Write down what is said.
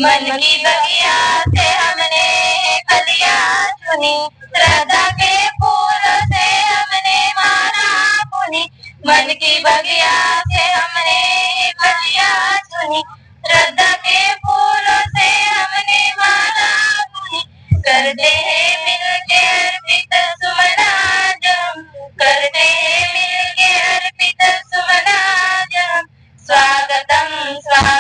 मन की बगिया से हमने कलियां चुनी, श्रद्धा के फूलों से हमने माला बुनी। मन की बगिया से हमने कलियां चुनी, श्रद्धा के फूलों से हमने माला बुनी। करते हैं मिलके अर्पित सुमन आज हम, करते हैं मिलके अर्पित सुमन आज हम। स्वागतम स्वागतम